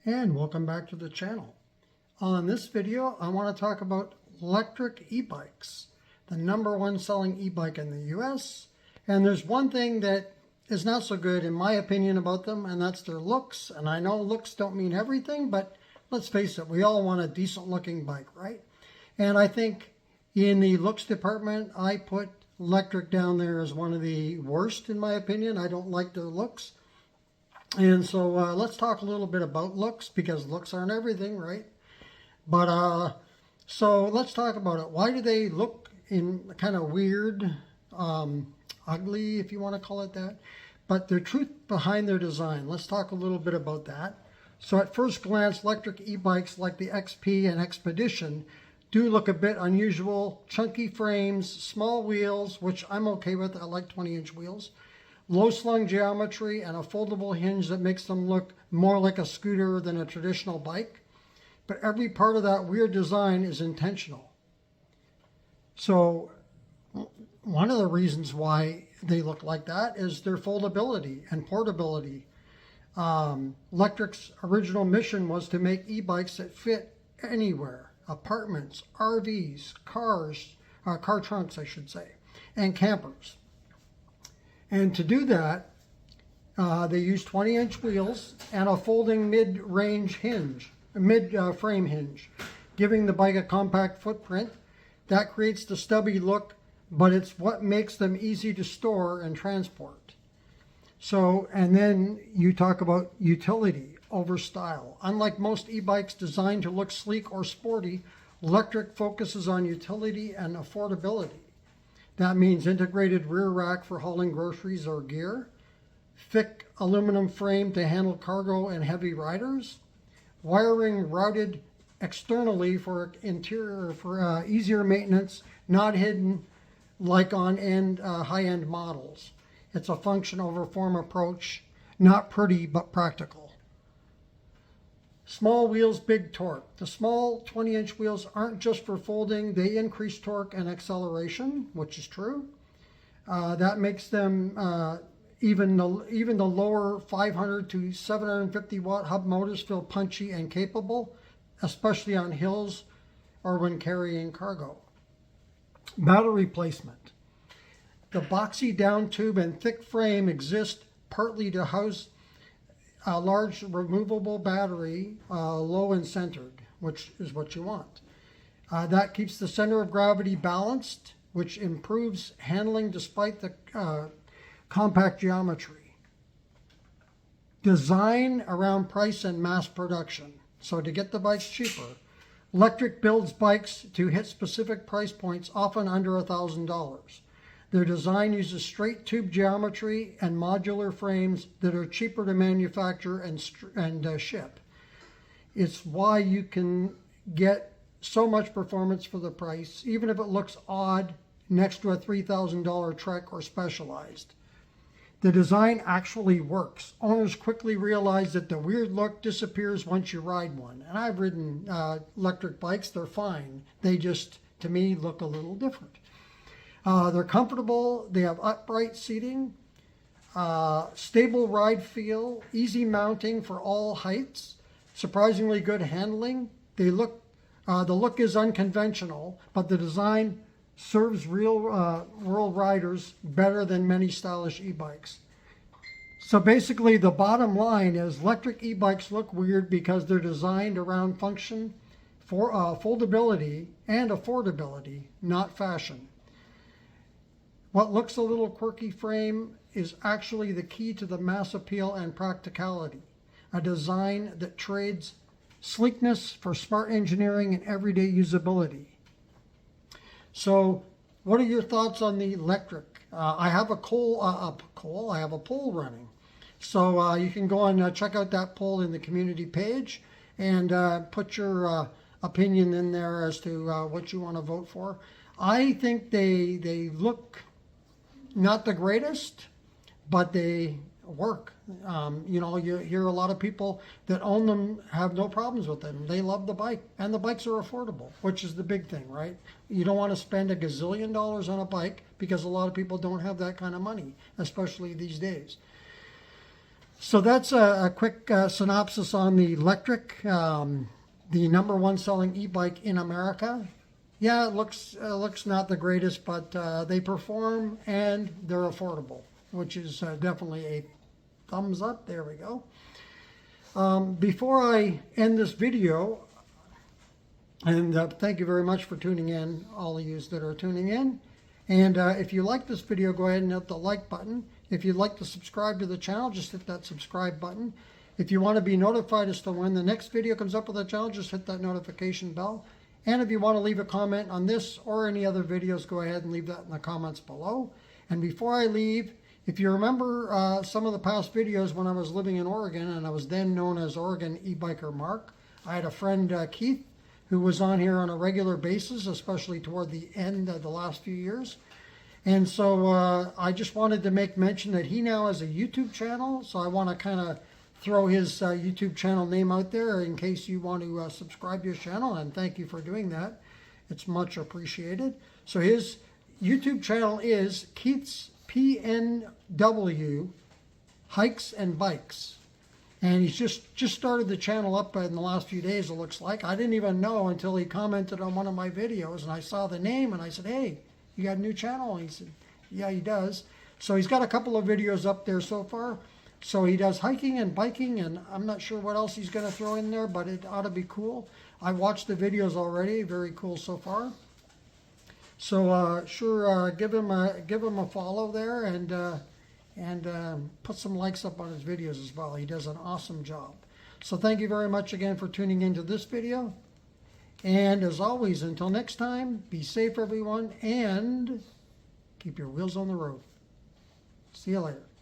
And welcome back to the channel. On this video, I want to talk about Lectric e-bikes, the #1 selling e-bike in the US. And there's one thing that is not so good in my opinion about them, and that's their looks. And I know looks don't mean everything, but let's face it, we all want a decent looking bike, right? And I think in the looks department, I put Lectric down there as one of the worst in my opinion. I don't like their looks. And so let's talk a little bit about looks, because looks aren't everything, right? But so let's talk about it. Why do they look in kind of weird, ugly, if you want to call it that? But the truth behind their design, let's talk a little bit about that. So at first glance, Lectric e-bikes like the XP and XPedition do look a bit unusual. Chunky frames, small wheels, which I'm okay with. I like 20-inch wheels. Low slung geometry and a foldable hinge that makes them look more like a scooter than a traditional bike. But every part of that weird design is intentional. So one of the reasons why they look like that is their foldability and portability. Lectric's original mission was to make e-bikes that fit anywhere. Apartments, RVs, cars, car trunks I should say, and campers. And to do that, they use 20-inch wheels and a folding mid-range hinge, mid-frame hinge, giving the bike a compact footprint. That creates the stubby look, but it's what makes them easy to store and transport. So, and then you talk about utility over style. Unlike most e-bikes designed to look sleek or sporty, Lectric focuses on utility and affordability. That means integrated rear rack for hauling groceries or gear, thick aluminum frame to handle cargo and heavy riders, wiring routed externally for interior for easier maintenance, not hidden like on high-end models. It's a function over form approach, not pretty but practical. Small wheels, big torque. The small 20-inch wheels aren't just for folding, they increase torque and acceleration, which is true. That makes them, even the lower 500 to 750 watt hub motors feel punchy and capable, especially on hills or when carrying cargo. Battery placement. The boxy down tube and thick frame exist partly to house a large removable battery, low and centered, which is what you want. That keeps the center of gravity balanced, which improves handling despite the compact geometry. Design around price and mass production. So to get the bikes cheaper, Lectric builds bikes to hit specific price points, often under $1,000. Their design uses straight tube geometry and modular frames that are cheaper to manufacture and ship. It's why you can get so much performance for the price, even if it looks odd next to a $3,000 Trek or Specialized. The design actually works. Owners quickly realize that the weird look disappears once you ride one. And I've ridden Lectric bikes, they're fine. They just, to me, look a little different. They're comfortable, they have upright seating, stable ride feel, easy mounting for all heights, surprisingly good handling. The look is unconventional, but the design serves real world riders better than many stylish e-bikes. So basically the bottom line is Lectric e-bikes look weird because they're designed around function, for foldability and affordability, not fashion. What looks a little quirky frame is actually the key to the mass appeal and practicality. A design that trades sleekness for smart engineering and everyday usability. So what are your thoughts on the Lectric? I have a poll running. So you can go and check out that poll in the community page and put your opinion in there as to what you want to vote for. I think they look not the greatest, but they work. You know, you hear a lot of people that own them have no problems with them. They love the bike, and the bikes are affordable, which is the big thing, right? You don't want to spend a gazillion dollars on a bike because a lot of people don't have that kind of money, especially these days. So that's a quick synopsis on the Lectric, the #1 selling e-bike in America. Yeah, it looks not the greatest, but they perform and they're affordable, which is definitely a thumbs up. There we go. Before I end this video, and thank you very much for tuning in, all of you that are tuning in. And if you like this video, go ahead and hit the like button. If you'd like to subscribe to the channel, just hit that subscribe button. If you want to be notified as to when the next video comes up with the channel, just hit that notification bell. And if you want to leave a comment on this or any other videos, go ahead and leave that in the comments below. And before I leave, if you remember some of the past videos when I was living in Oregon, and I was then known as Oregon Ebiker Mark, I had a friend, Keith, who was on here on a regular basis, especially toward the end of the last few years. And so I just wanted to make mention that he now has a YouTube channel. So I want to kind of throw his YouTube channel name out there in case you want to subscribe to his channel. And thank you for doing that. It's much appreciated. So his YouTube channel is Keith's PNW Hikes and Bikes. And he's just started the channel up in the last few days, it looks like. I didn't even know until he commented on one of my videos, and I saw the name, and I said, hey, you got a new channel? And he said, yeah, he does. So he's got a couple of videos up there so far. So he does hiking and biking, and I'm not sure what else he's going to throw in there, but it ought to be cool. I watched the videos already. Very cool so far. So sure, give him a follow there, and put some likes up on his videos as well. He does an awesome job. So thank you very much again for tuning into this video. And as always, until next time, be safe everyone, and keep your wheels on the road. See you later.